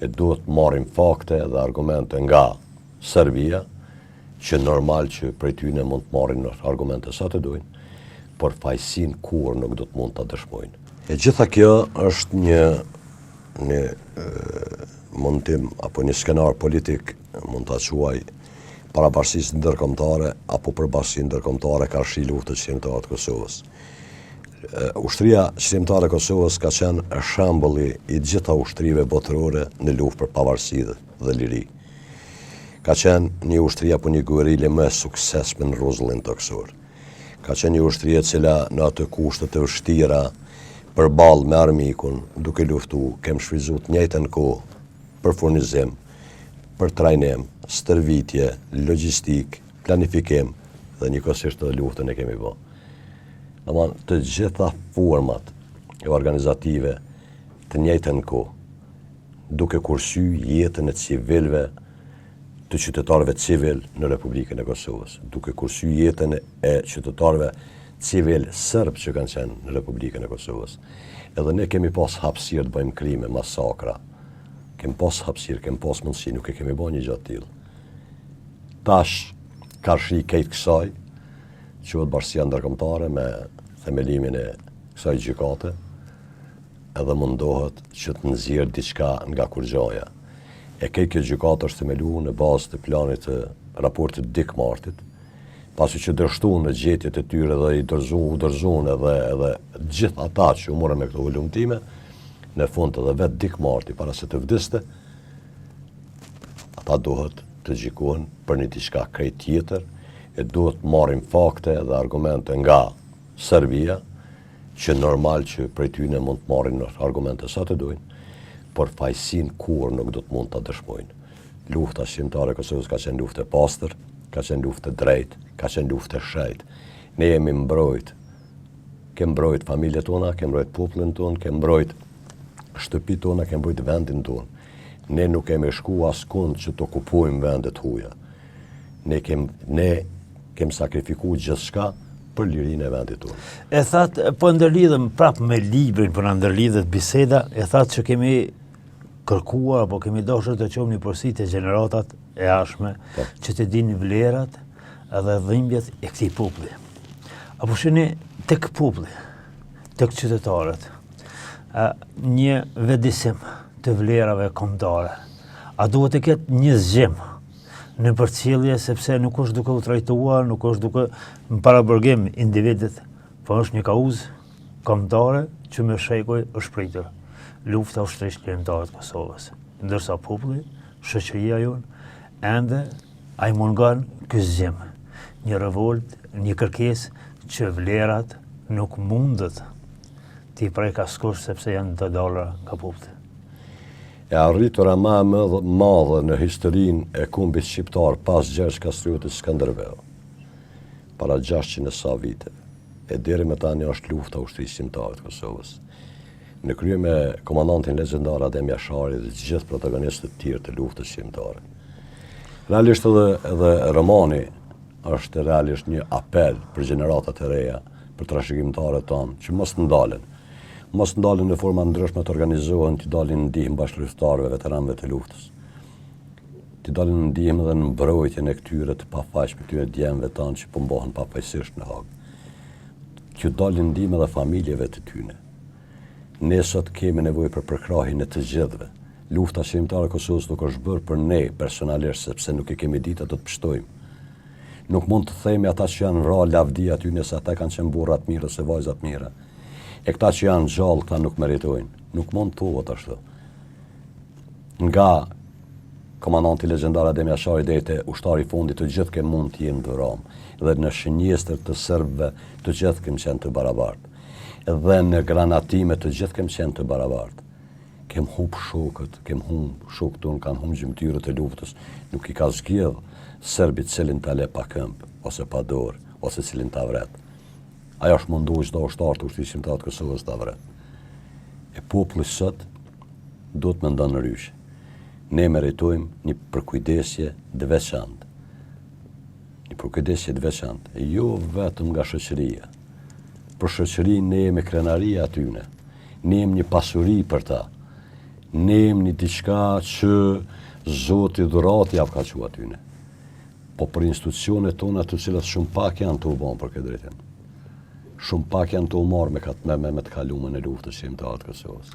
e duhet marrim fakte dhe argumente nga Serbia, që normal që prej tyne mund të marrin argumente sa të dojnë, por fajsin kur nuk do të mund të dëshmojnë. E gjitha kjo është një mundim apo një skenar politik, mund të quaj parabarësisë ndërkombëtare apo përbashkësi ndërkombëtare karshi luftës shqiptare të Kosovës. Ushtria shqiptare e Kosovës ka qenë shembulli i gjitha ushtrive botërore në luftë për pavarësi dhe liri. Ka qenë një ushtri apo një guerille më e suksesshme në rrezullin toksor. Ka qenë një ushtri e cila në atë kushte të vështira përballë me armikun, duke luftuar, kem shfrytzuar të njëjtën kohë për furnizim, për trajnim, stërvitje, logjistik, planifikim dhe njëkohësisht edhe luftën e kemi bërë. Domthon të gjitha format e organizative të njëjtën kohë, duke kursyer jetën e civilëve të qytetarëve civil në Republikën e Kosovës, duke kursyer jetën e qytetarëve civil serb që kanë qenë në Republikën e Kosovës. Edhe ne kemi pas hapësirë të bëjmë krime, masakra. Kemi pas hapësirë, kemi pas mundësi, nuk e kemi bërë një gjatë tillë. Tash karshi këtij kësaj, quhet bashkësia ndërkombëtare me themelimin e kësaj gjykate, edhe mundohet që të nxjerrë diçka nga kurgjaja. E kjo gjykatë është themeluar në bazë të planit të raportit Dick Martit, pasi që dërshtuan në gjetjet e tyre dhe i dorëzuan edhe gjithë ata që u morën me këto volumtime, në fund edhe vetë Dick Marti para se të vdiste, ata duhet të gjykohen për një diçka krejt tjetër, e duhet marrim fakte dhe argumente nga Serbia, që normal që prej tyne mund të marrin argumente sa të dojnë, por fajsin kur nuk do të mund të dëshmojnë. Lufta shqiptare e Kosovës ka qenë luftë e pastër, ka qenë luftë e drejtë, ka qenë luftë e shejtë. Ne jemi mbrojt. Kem mbrojt familjet tona, kem mbrojt popullin ton, kem mbrojt shtëpitë tona, kem mbrojt vendin ton. Ne nuk kemi shku askund që të okupojmë vendet huaja. Ne kem sakrifikuar gjithçka për lirinë e vendit tonë. E thatë, po ndërlidhem prapë me librin, për në ndërlidhet biseda, e thatë që kemi kërkuar, apo kemi dashur të qomë një përsi të gjeneratat e ashme, që të dini vlerat edhe dhimbjet e këtij populli. Apo shini tek populli, tek qytetarët, një vedisim të vlerave kombëtare. A duhet të ketë një zgjim në përcjellje, sepse nuk është duke u trajtuar, nuk është duke në parabërgim individit, po është një kauzë kombëtare që me shekuj është pritur. Lufta ushtrisë kombëtare të Kosovës. Ndërsa populli, shoqëria jonë, ende ai mungon ky zgjim. Një revolt, një kërkesë që vlerat nuk mundet t'i prek askush sepse janë të dalura nga populli. E arritura më e madhe në historinë e kombit shqiptar pas Gjergj Kastrioti Skënderbeu, para 600 e sa vite, e deri me tani është lufta ushtrisë shqiptare të Kosovës. Në krye me komandantin legjendar Adem Jashari dhe gjithë protagonistët të tjerë të luftës shqiptare. Realisht edhe romani është realisht një apel për gjeneratat e reja, për trashëgimtarët tonë, që mos ndalen në forma ndryshme të organizohen, të dalin në ndihmë bashkëluftëtarëve, veteranëve të luftës. Të dalin në ndihmë dhe në mbrojtjen e këtyre të pafajshme, këtyre djemve tanë që po mbohen pafajësisht në Hagë. Që dalin në ndihmë edhe familjeve të tyre. Ne sot kemi nevojë për përkrahjen e të gjithëve. Lufta shqiptare e Kosovës nuk është bërë për ne personalisht, sepse nuk e kemi ditë ato të pështojmë. Nuk mund të themi ata që janë ra lavdi aty nëse ata kanë qenë burra të mirë ose vajza të mira. E këta që janë gjallë, këta nuk meritojnë. Nuk mund të thuhet ashtu. Nga komandanti legjendar Adem Jashari deri te ushtari i fundit, të gjithë kemë mund të jenë të ramë. Dhe në shënjestër të serbëve, të gjithë kemë qenë të barabartë. Dhe në granatime të gjithë kemë qenë të barabartë. Kemë humb shokët, shokët tonë kanë humb gjymtyrët e luftës. Nuk i ka zgjedh serbit cilin ta le pa këmbë, ose pa dorë, ose cilin ta vret. Ajo është mundu çdo ushtar të ushtrisë shqiptare të Kosovës ta vret. E populli sot do të mendon në ryshe. Ne meritojmë një përkujdesje të veçantë. Një përkujdesje të veçantë, jo vetëm nga shoqëria. Për shoqërinë ne jemi krenaria atyne. Ne jemi një pasuri për ta. ne jemi një diçka që Zoti dhurati javë ka që atyne. Po për institucionet tona të cilat shumë pak janë të u banë për këtë drejtim. Shumë pak janë të u marrë me të kalumen e luftës që jemi të atë Kosovës.